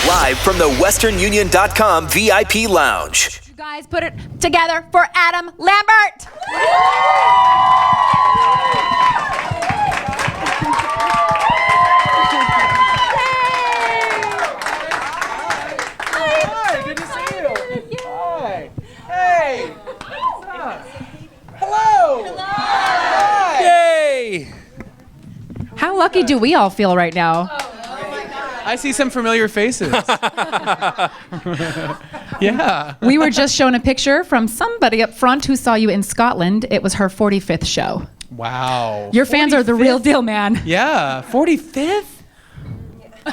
Live from the westernunion.com VIP lounge. You guys put it together for Adam Lambert. Hi, good to see you. Hi. Hey. Hello. Hi. Yay! How lucky do we all feel right now? I see some familiar faces. Yeah. We were just shown a picture from somebody up front who saw you in Scotland. It was her 45th show. Wow. Your fans are the real deal, man. Yeah. 45th? Wow.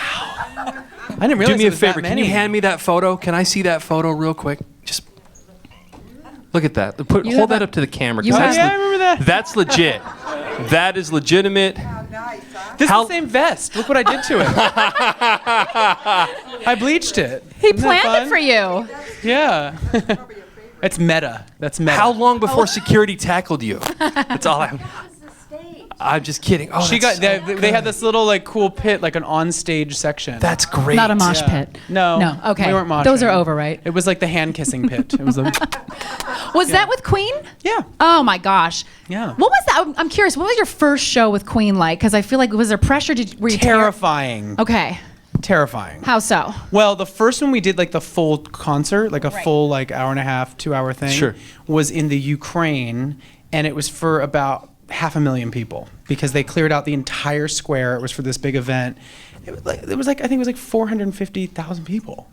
I didn't realize Do me it a was that favor. Can many. you hand me that photo? Can I see that photo real quick? Just look at that. Hold that up to the camera. 'Cause I remember that. That's legit. That is legitimate. This is the same vest. Look what I did to it. I bleached it. He Isn't that planned fun? it for you. Yeah. It's meta. That's meta. How long before security tackled you? That's all I'm just kidding. Oh, She got. They had this little like cool pit, like an on-stage section. That's great. Not a mosh Yeah. pit. No. No, okay. We weren't moshing. Those are over, right? It was like the hand kissing pit. It was like. Was that with Queen? Yeah. Oh my gosh. Yeah. What was that? I'm curious. What was your first show with Queen like? Because I feel like was there pressure? Were you Terrifying. Okay. Terrifying. How so? Well, the first one we did like the full concert, like a full like hour and a half, 2 hour thing, Sure. was in the Ukraine, and it was for about 500,000 people because they cleared out the entire square. It was for this big event. It was like I think it was like 450,000 people.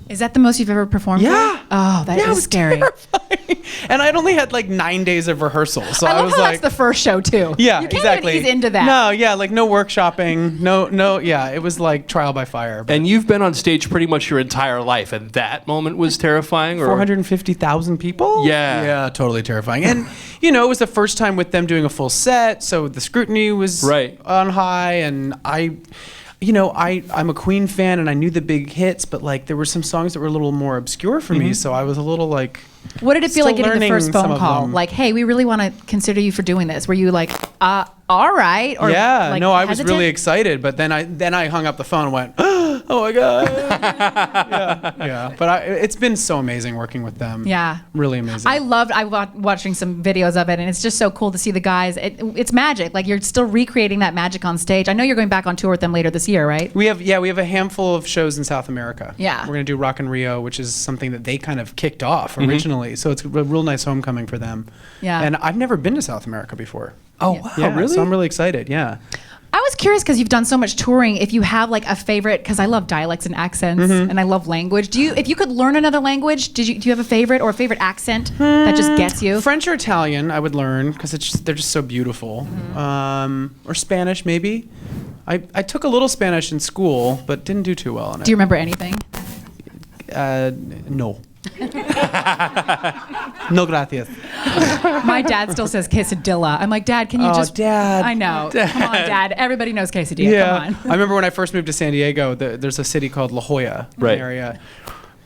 Is that the most you've ever performed? Yeah. For? Oh, that Yeah, it is was scary. terrifying. And I'd only had like 9 days of rehearsal, so I love was how like, that's the first show too. yeah, You can't exactly. even ease into that. No, yeah, like no workshopping, no, yeah, it was like trial by fire. But And you've been on stage pretty much your entire life, and that moment was terrifying? Or 450,000 people? Yeah. Yeah, totally terrifying. And, you know, it was the first time with them doing a full set, so the scrutiny was Right. on high, and I'm a Queen fan, and I knew the big hits, but, like, there were some songs that were a little more obscure for me, so I was a little, like... What did it feel like Still getting the first learning some phone of call? them. Like, hey, we really want to consider you for doing this. Were you like, all right? Or Yeah, like, no, I was hesitant? really excited, but then I hung up the phone and went, oh my God. yeah. But it's been so amazing working with them. Yeah. Really amazing. I watching some videos of it, and it's just so cool to see the guys. It's magic. Like, you're still recreating that magic on stage. I know you're going back on tour with them later this year, right? We have a handful of shows in South America. Yeah. We're going to do Rock in Rio, which is something that they kind of kicked off originally. So it's a real nice homecoming for them. Yeah. And I've never been to South America before. Oh, wow, Yeah, really? So I'm really excited. Yeah. I was curious because you've done so much touring. If you have like a favorite, because I love dialects and accents, and I love language. If you could learn another language, do you have a favorite or a favorite accent that just gets you? French or Italian, I would learn because they're just so beautiful. Or Spanish, maybe. I took a little Spanish in school, but didn't do too well in it. Do you remember anything? No. No gracias. My dad still says quesadilla. I'm like, Dad, can you Oh, just? Dad. I know. Come on, Dad. Everybody knows quesadilla. Yeah. Come on. I remember when I first moved to San Diego, there's a city called La Jolla Right. area.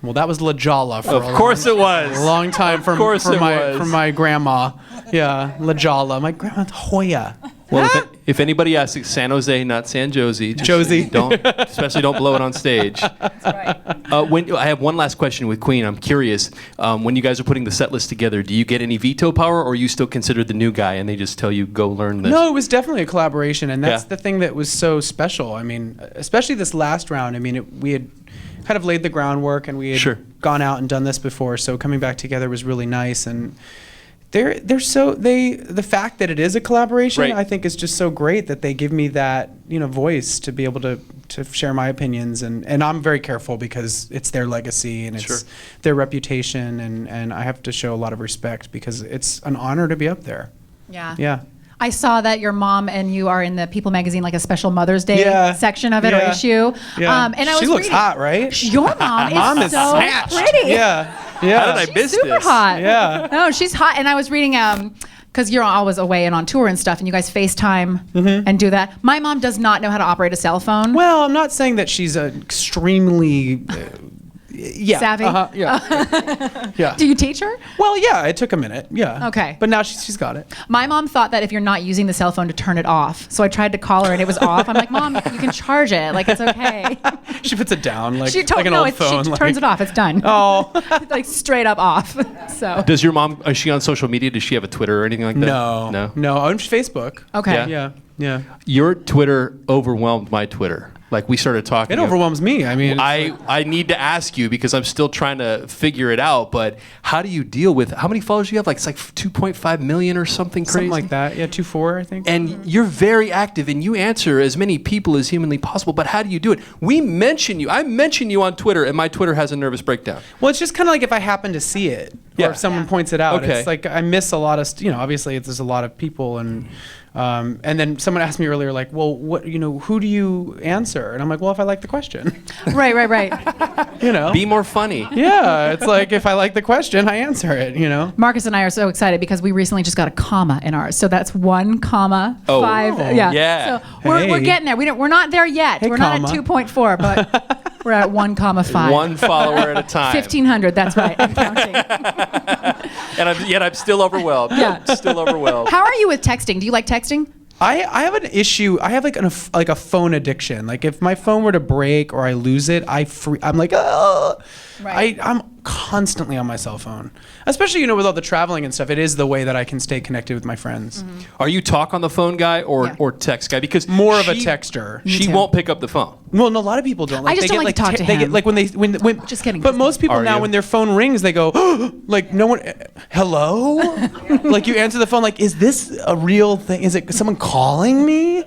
Well, that was La Jolla for Of course it was. a long time Of course it was. from my grandma. Yeah, La Jolla. My grandma's Hoya. Well, if anybody asks, it's San Jose, not San Josie. Just Josie. Especially don't blow it on stage. That's right. I have one last question with Queen. I'm curious, when you guys are putting the set list together, do you get any veto power, or are you still considered the new guy and they just tell you, go learn this? No, it was definitely a collaboration, and that's Yeah. the thing that was so special. I mean, especially this last round. I mean, we had kind of laid the groundwork, and we had Sure. gone out and done this before, so coming back together was really nice. And the fact that it is a collaboration, Right. I think is just so great that they give me that, voice to be able to share my opinions, and I'm very careful because it's their legacy and it's Sure. their reputation, and I have to show a lot of respect because it's an honor to be up there. Yeah. Yeah. I saw that your mom and you are in the People magazine, like a special Mother's Day Yeah. section of it or Yeah. issue. Yeah. and I was She looks reading- hot, right? Your mom is Mom is so snatched. pretty. Yeah. Yeah. How did I She's miss super this? hot. Yeah. No, she's hot. And I was reading, because you're always away and on tour and stuff, and you guys FaceTime and do that. My mom does not know how to operate a cell phone. Well, I'm not saying that she's extremely Yeah. Savvy? Yeah. Yeah. Do you teach her? Well, yeah, it took a minute. Yeah. Okay. But now she's got it. My mom thought that if you're not using the cell phone to turn it off. So I tried to call her and it was off. I'm like, Mom, you can charge it. Like, it's okay. She puts it down like, She like an old phone. She turns it off. It's done. Oh. Like straight up off. So. Does your mom, is she on social media? Does she have a Twitter or anything like that? No. On Facebook. Okay. Yeah. Your Twitter overwhelmed my Twitter. Like, we started talking. It overwhelms me. I mean, I need to ask you because I'm still trying to figure it out. But how do you deal with how many followers do you have? Like, it's like 2.5 million or something crazy. something like that. Yeah, 2.4, I think. And you're very active and you answer as many people as humanly possible. But how do you do it? We mention you. I mention you on Twitter, and my Twitter has a nervous breakdown. Well, it's just kind of like if I happen to see it, Yeah. or if someone points it out. Okay. It's like I miss a lot of, obviously there's a lot of people, and then someone asked me earlier, like, well, what, who do you answer? And I'm like, well, if I like the question, Right. Be more funny. yeah, it's like if I like the question, I answer it. Marcus and I are so excited because we recently just got a comma in ours. So that's 1,5. Oh. Yeah. So we're Hey. getting there. We're not there yet. Hey, we're not at comma. 2.4, but we're at 1,5. One follower at a time. 1,500. That's right. I'm counting. And I'm still overwhelmed. Yeah. Still overwhelmed. How are you with texting? Do you like texting? I have an issue. I have like a phone addiction. Like if my phone were to break or I lose it, I'm like, oh. Right. I'm constantly on my cell phone, especially with all the traveling and stuff. It is the way that I can stay connected with my friends. Mm-hmm. Are you talk on the phone guy or Yeah. or text guy? Because More of a texter. She too. won't pick up the phone. Well, no, a lot of people don't. I just don't like to talk to They him. get like when Just kidding. But most people Are now, you? when their phone rings, they go, like no one, hello, like you answer the phone, like, is this a real thing? Is it someone calling me?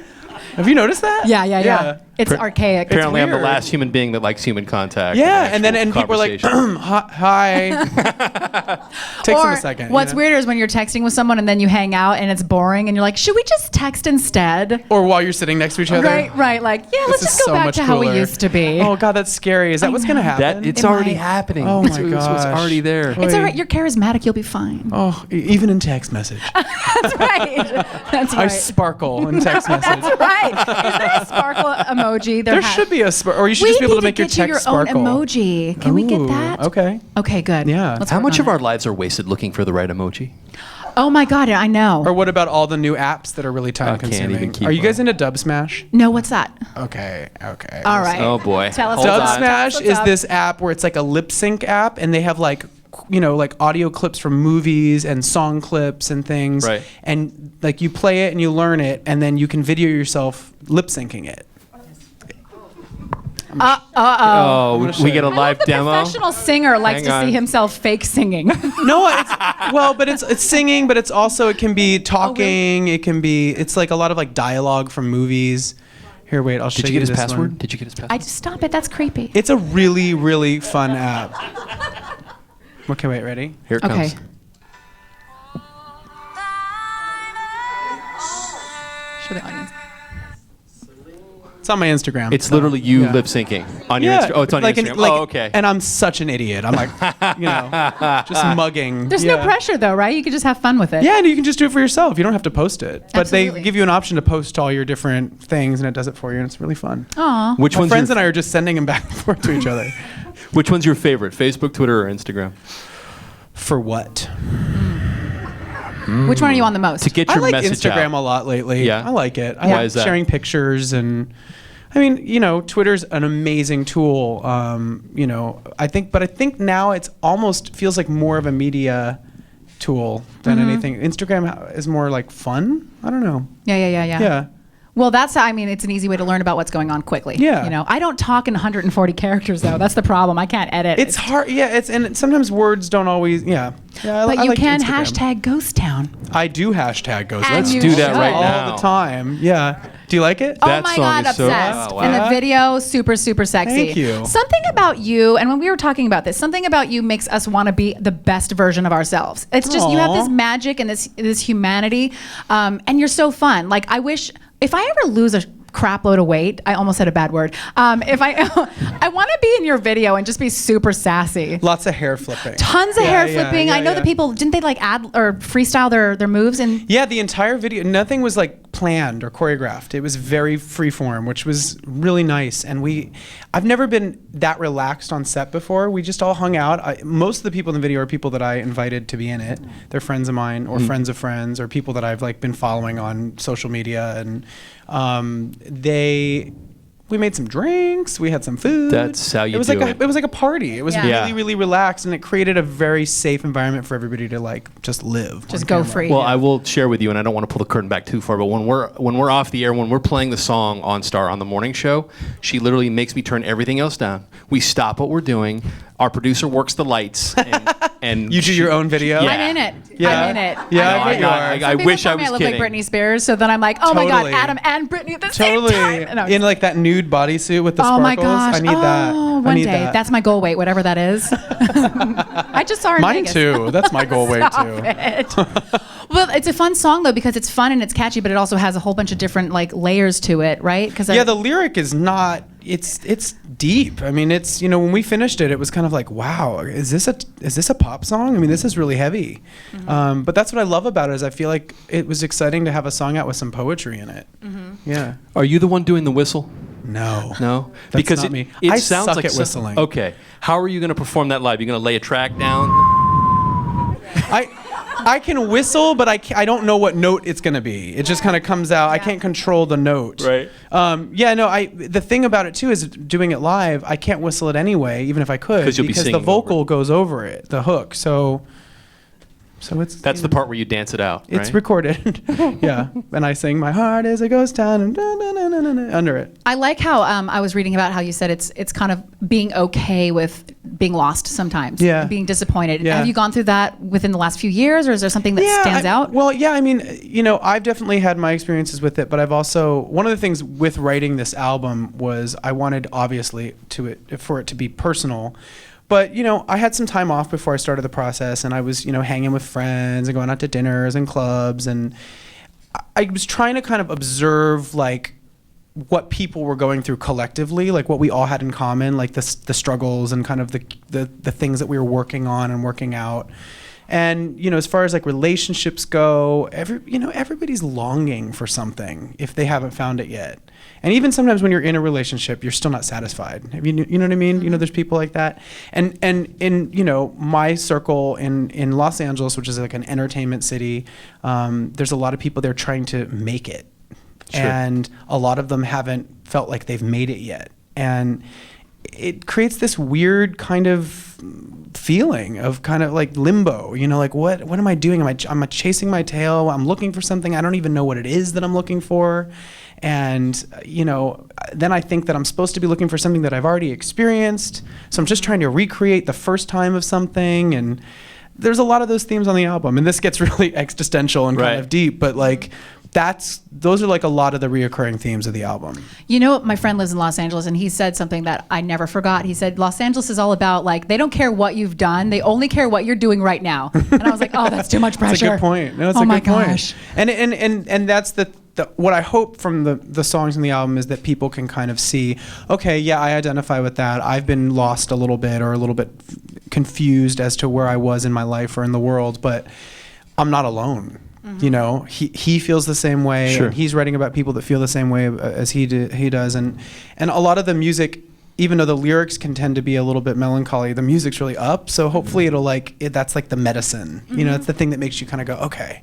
Have you noticed that? Yeah. It's archaic. Apparently, I'm the weird. last human being that likes human contact. Yeah, and actual people are like, conversation. hi. Takes them a second. What's weirder is when you're texting with someone and then you hang out and it's boring and you're like, should we just text instead? Or while you're sitting next to each other. Right. Like, yeah, let's This is just go so back much to how we cooler. used to be. Oh God, that's scary. Is that what's gonna happen? It's It already might. happening. Oh my It's gosh. already there. It's all right. You're charismatic. You'll be fine. Oh, even in text message, That's right. That's I right. sparkle in text message. That's right. Is there a sparkle emoji? There should be a or you should just be able to make your get you text your own sparkle. emoji. Can we get Ooh, that? Okay. Okay, good. Yeah. Let's How work much on of our it. lives are wasted looking for the right emoji? Oh my God, I know. Or what about all the new apps that are really time can't even consuming? keep Are you guys up. into Dub Smash? No, what's that? Okay. All right. Oh boy. Tell us Hold Dub what's on. up. Smash What's is up? this app where it's like a lip sync app, and they have like audio clips from movies and song clips and things. Right. And like you play it and you learn it, and then you can video yourself lip syncing it. Oh, we get a I love live the demo. professional singer likes Hang to on. see himself fake singing. No, it's singing, but it can be talking. It's like a lot of like dialogue from movies. Here, wait, I'll show Did you you get his this password? one. Did you get his password? Stop it. That's creepy. It's a really, really fun app. Okay, wait, ready? Here it comes. Okay. Show the audience. It's on my Instagram. It's so, literally you yeah. lip syncing on your Instagram. Oh, it's on your Instagram. Oh, okay. And I'm such an idiot. I'm like, just mugging. There's Yeah. no pressure though, right? You could just have fun with it. Yeah, and you can just do it for yourself. You don't have to post it. But Absolutely. they give you an option to post all your different things, and it does it for you, and it's really fun. Aw. Which My one's friends your, and I are just sending them back and forth to each other. Which one's your favorite? Facebook, Twitter, or Instagram? For what? Which one are you on the most? To get I your like message Instagram out. a lot lately. Yeah? I like it. I Why like is that? sharing pictures, and I mean, Twitter's an amazing tool. I think now it's almost feels like more of a media tool than anything. Instagram is more like fun. I don't know. Yeah. Yeah. Well, it's an easy way to learn about what's going on quickly. Yeah. I don't talk in 140 characters though. That's the problem. I can't edit. It's hard. Yeah. And sometimes words don't always. Yeah. Yeah. But I you like can Instagram. hashtag Ghost Town. I do hashtag Ghost. And Let's you do that should. right all now. the time. Yeah. Do you like it? Oh That my song God, is so- obsessed. Oh, wow. And the Yeah? video, super, super sexy. Thank you. Something about you, and when we were talking about this, something about you makes us want to be the best version of ourselves. It's just, you have Aw. this magic and this humanity, and you're so fun. Like, I wish, if I ever lose a crap load of weight, I almost said a bad word. If I want to be in your video and just be super sassy. Lots of hair flipping. Tons of hair flipping. I know yeah. the people, didn't they like add or freestyle their moves? And Yeah, the entire video, nothing was like planned or choreographed. It was very freeform, which was really nice. And I've never been that relaxed on set before. We just all hung out. Most of the people in the video are people that I invited to be in it. They're friends of mine or friends of friends or people that I've like been following on social media. And we made some drinks. We had some food. That's how you do it. It was like a party. It was really, really relaxed, and it created a very safe environment for everybody to like just live. Just go free. Well, I will share with you, and I don't want to pull the curtain back too far, but when we're off the air, when we're playing the song on Star on the morning show, she literally makes me turn everything else down. We stop what we're doing. Our producer works the lights, and you do your own video. Yeah. I'm in it. Yeah. I'm in it. Yeah, I'm in it. I wish I was I look kidding. like Britney Spears, so then I'm like, oh my God, Totally. Adam and Britney at the same time. No, in like that nude bodysuit with the oh sparkles. my gosh. I need that. Oh, I one need day. that. That's my goal weight, whatever that is. I just saw her in Mine Vegas. too. That's my goal weight Stop too. it. Well, it's a fun song though because it's fun and it's catchy, but it also has a whole bunch of different like layers to it, right? Because Yeah, the lyric is not. It's deep. I mean, it's when we finished it, it was kind of like, wow, is this a pop song? I mean, this is really heavy. But that's what I love about it is I feel like it was exciting to have a song out with some poetry in it. Yeah. Are you the one doing the whistle? No. No, That's because not me. It I sounds suck like at whistling. Okay, how are you going to perform that live? You're going to lay a track down? I can whistle, but I don't know what note it's going to be. It just kind of comes out. I can't control the note. Right. The thing about it too is doing it live, I can't whistle it anyway, even if I could, 'Cause you'll be because the singing vocal over it. goes over it, the hook. So it's That's the part where you dance it out, it's right? recorded. Yeah. And I sing "My heart is a ghost town" and under it. I like how I was reading about how you said it's kind of being okay with being lost sometimes. Yeah. Being disappointed. Yeah. Have you gone through that within the last few years, or is there something that stands out? Well, yeah, I mean, I've definitely had my experiences with it, but I've also, one of the things with writing this album was I wanted, obviously, for it to be personal. But, I had some time off before I started the process, and I was, hanging with friends and going out to dinners and clubs, and I was trying to kind of observe, like, what people were going through collectively, like what we all had in common, like the struggles and kind of the things that we were working on and working out. And, as far as like relationships go, everybody's longing for something if they haven't found it yet. And even sometimes when you're in a relationship, you're still not satisfied. You know what I mean? There's people like that. And in, my circle in Los Angeles, which is like an entertainment city, there's a lot of people there trying to make it. Sure. And a lot of them haven't felt like they've made it yet. And it creates this weird kind of feeling of kind of like limbo, like what am I doing? Am I chasing my tail? I'm looking for something. I don't even know what it is that I'm looking for. And, then I think that I'm supposed to be looking for something that I've already experienced. So I'm just trying to recreate the first time of something. And there's a lot of those themes on the album. And this gets really existential and kind of deep, but like, those are like a lot of the reoccurring themes of the album. My friend lives in Los Angeles, and he said something that I never forgot. He said, Los Angeles is all about, like, they don't care what you've done. They only care what you're doing right now. And I was like, oh, that's too much pressure. That's a good point. No, it's oh a my good point. gosh. And that's what I hope from the songs in the album is that people can kind of see, okay, yeah, I identify with that. I've been lost a little bit or a little bit confused as to where I was in my life or in the world, but I'm not alone. He feels the same way. Sure. And he's writing about people that feel the same way as he does. And a lot of the music, even though the lyrics can tend to be a little bit melancholy, the music's really up. So hopefully it'll that's like the medicine. It's the thing that makes you kind of go, okay,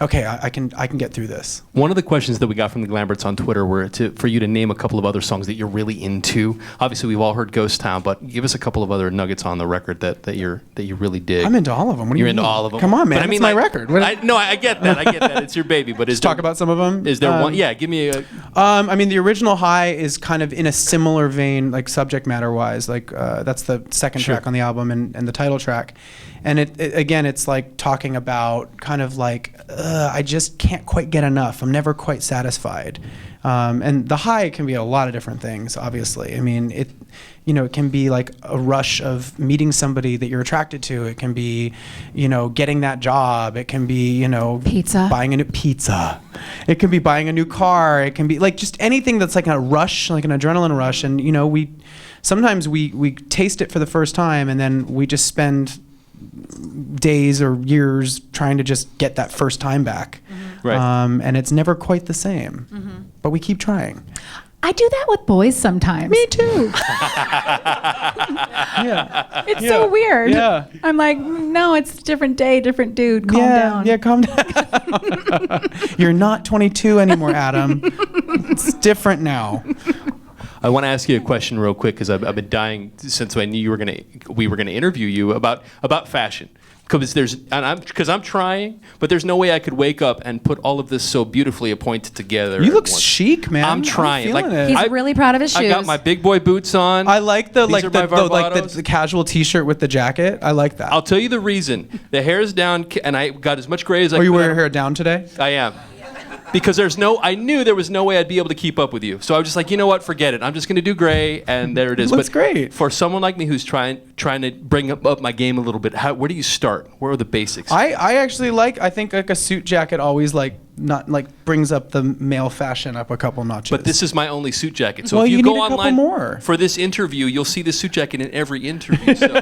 I can get through this. One of the questions that we got from the Lamberts on Twitter were for you to name a couple of other songs that you're really into. Obviously, we've all heard Ghost Town, but give us a couple of other nuggets on the record that you really dig. I'm into all of them. What do you You're mean? into all of them. Come on, man. But I mean, it's my like, record. I get that. I get that. It's your baby. But Talk about some of them. Is there one? Yeah, give me a. I mean, the original High is kind of in a similar vein, like subject matter wise. Like that's the second track on the album and the title track. And it's like talking about kind of like, I just can't quite get enough. I'm never quite satisfied. And the high can be a lot of different things, obviously. I mean, it can be like a rush of meeting somebody that you're attracted to. It can be, getting that job. It can be, pizza. Buying a new pizza. It can be buying a new car. It can be like just anything that's like a rush, like an adrenaline rush. And, sometimes we taste it for the first time and then we just spend days or years trying to just get that first time back. Right. And it's never quite the same, but we keep trying. I do that with boys sometimes. Me too. Yeah. It's so weird. Yeah. I'm like, no, it's a different day, different dude. Calm down. Yeah, calm down. You're not 22 anymore, Adam. It's different now. I want to ask you a question real quick we were gonna interview you about fashion. Because I'm trying, but there's no way I could wake up and put all of this so beautifully appointed together. You at look once. chic, man. I'm trying. feeling it. He's really proud of his shoes. I got my big boy boots on. I like the These are my Varvatos. the casual T-shirt with the jacket. I like that. I'll tell you the reason. The hair's down, and I got as much gray as I could. Are you wearing your hair down today? I am. Because I knew there was no way I'd be able to keep up with you. So I was just like, you know what, forget it. I'm just going to do gray, and there it is. Looks great. For someone like me who's trying to bring up my game a little bit, where do you start? Where are the basics? I actually I think like a suit jacket always brings up the male fashion up a couple notches. But this is my only suit jacket. So Well, if you you go need a couple online more. for this interview, you'll see the suit jacket in every interview. So.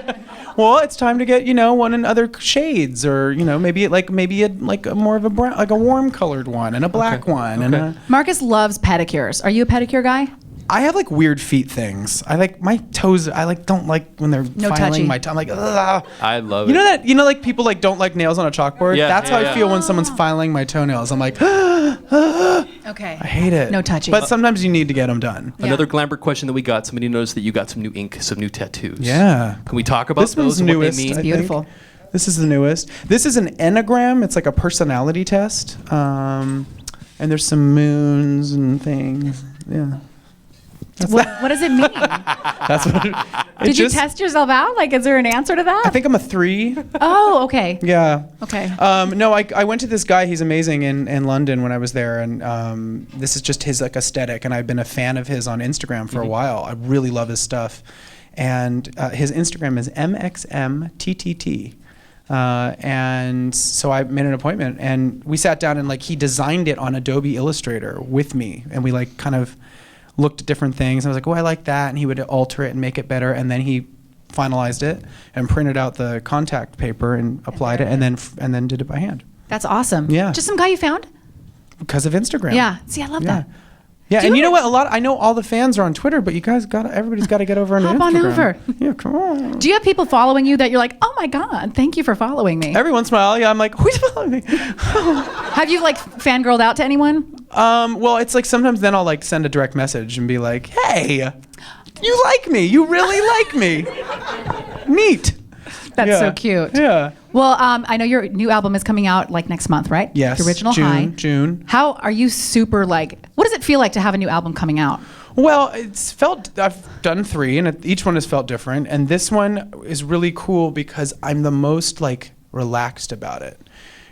Well, it's time to get one in other shades, or maybe a more of a brown, like a warm colored one and a black one. And Marcus loves pedicures. Are you a pedicure guy? I have weird feet things. I like my toes. I don't like when they're No filing touchy. my toe. I'm like, ugh. I love You know it. that people don't like nails on a chalkboard. Yeah, That's yeah, how yeah. I feel when someone's filing my toenails. I'm like, Okay. I hate it. No touchy. But sometimes you need to get them done. Yeah. Another Lambert question that we got. Somebody noticed that you got some new ink, some new tattoos. Yeah. Can we talk about This those one's and what newest. they mean? I think. Beautiful. This is the newest. This is an enneagram. It's like a personality test. And there's some moons and things. Yeah. What does it mean? That's what Did you test yourself out? Is there an answer to that? I think I'm a 3. Oh, okay. Yeah. Okay. No, I went to this guy. He's amazing in London when I was there, and this is just his aesthetic. And I've been a fan of his on Instagram for a while. I really love his stuff, and his Instagram is mxmttt. And so I made an appointment, and we sat down, and he designed it on Adobe Illustrator with me, and we kind of looked at different things. I was like, oh, I like that, and he would alter it and make it better, and then he finalized it and printed out the contact paper and applied it, and then did it by hand That's awesome. Yeah. Just some guy you found? because of Instagram. Yeah. See, I love Yeah. that. Yeah, Do you and you know wanna- what? I know all the fans are on Twitter, but everybody's got to get over on Hop Instagram. on over. Yeah, come on. Do you have people following you that you're like, oh my God, thank you for following me? Every once in a while, yeah, I'm like, who's following me? Have you fangirled out to anyone? Well, it's sometimes then I'll send a direct message and be like, hey, you like me. You really like me. Neat. That's Yeah. so cute. Yeah. Well, I know your new album is coming out next month, right? Yes. The original June, High. June. How are you super what does it feel like to have a new album coming out? Well, I've done 3, and each one has felt different. And this one is really cool because I'm the most relaxed about it,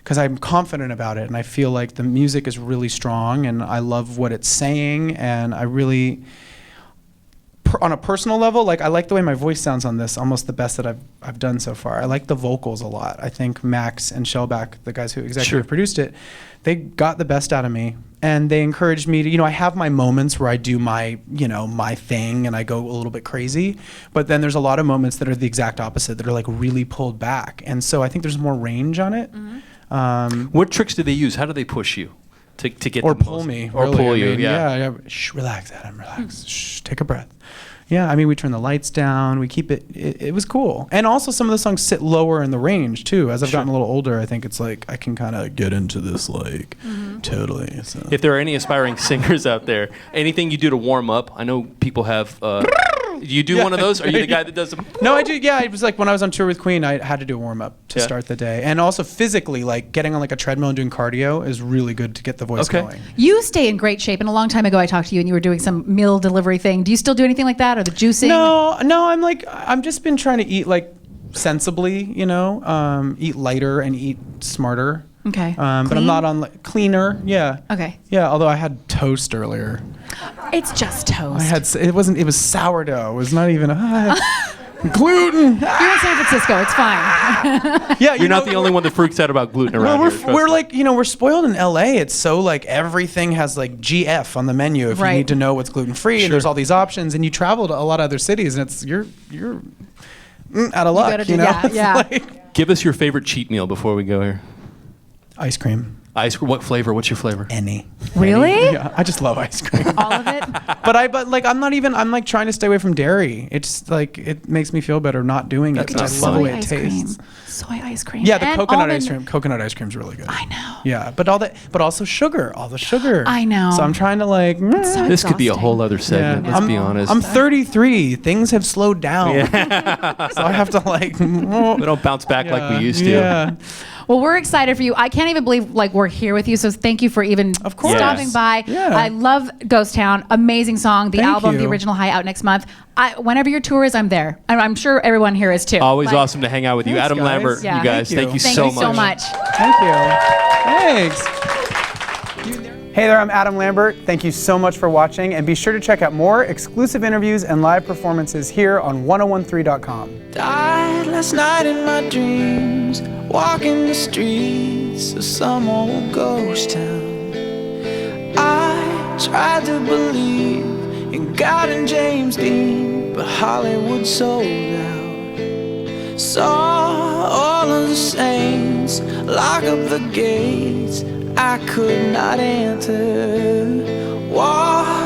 because I'm confident about it, and I feel like the music is really strong, and I love what it's saying, and I really, on a personal level, I like the way my voice sounds on this, almost the best that I've done so far. I like the vocals a lot. I think Max and Shellback, the guys who executive produced it, they got the best out of me, and they encouraged me to, I have my moments where I do my, my thing and I go a little bit crazy, but then there's a lot of moments that are the exact opposite, that are really pulled back. And so I think there's more range on it. What tricks do they use? How do they push you to get Or the pull most- me. Or really. pull you, I mean, yeah. Shh, relax, Adam, relax. Shh, take a breath. Yeah, I mean, we turn the lights down. We keep it was cool. And also some of the songs sit lower in the range, too. As I've gotten a little older, I think it's I can kind of get into this, totally. So. If there are any aspiring singers out there, anything you do to warm up? I know people have. Do you do one of those? Are you the guy that does them? No, I do. Yeah, it was when I was on tour with Queen, I had to do a warm up to Yeah. start the day, and also physically, getting on a treadmill and doing cardio is really good to get the voice Okay. going. You stay in great shape, and a long time ago I talked to you and you were doing some meal delivery thing. Do you still do anything like that, or the juicing? No, I'm just been trying to eat sensibly, eat lighter and eat smarter. Okay. But I'm Clean? not on cleaner. Yeah. Okay. Yeah, although I had toast earlier. It's just toast. It was sourdough. It was not even gluten. You're in San Francisco. It's fine. Yeah, You're not the only one that freaks out about gluten around Well, here. trust we're me. we're spoiled in LA. It's so everything has GF on the menu if Right. you need to know what's gluten free. And there's all these options, and you travel to a lot of other cities, and it's you're out of luck. gotta You do- know, yeah, It's yeah. like Give us your favorite cheat meal before we go here. ice cream. Ice cream. What flavor? What's your flavor? Any. Really? Yeah, I just love ice cream. All of it? but like I'm like trying to stay away from dairy. It's like it makes me feel better not doing it. That's 'cause not I love the fun. way it Soy ice tastes. cream. Soy ice cream. Yeah, the And coconut almond- ice cream. Coconut ice cream's really good. I know. Yeah, but also sugar. All the sugar. I know. So I'm trying to like. So This could be a exhausting. whole other segment. Let's be honest. I'm 33. Things have slowed down. So I have to like. we don't bounce back like we used to. Yeah. Well, we're excited for you. I can't even believe like we're here with you. So thank you for even Of course. stopping by. Yeah. I love Ghost Town. Amazing song. The Thank album, The you. Original High, out next month. Whenever your tour is, I'm there. I'm sure everyone here is too. Always Like, awesome to hang out with you. Thanks, Adam guys. Lambert, Yeah. you guys. Thank Thank you. you, Thank so, you so much. much. Thank you. Thanks. Hey there, I'm Adam Lambert. Thank you so much for watching, and be sure to check out more exclusive interviews and live performances here on 1013.com. Died last night in my dreams, walking the streets of some old ghost town. I tried to believe in God and James Dean, but Hollywood sold out. Saw all of the saints lock up the gates I could not enter. Walked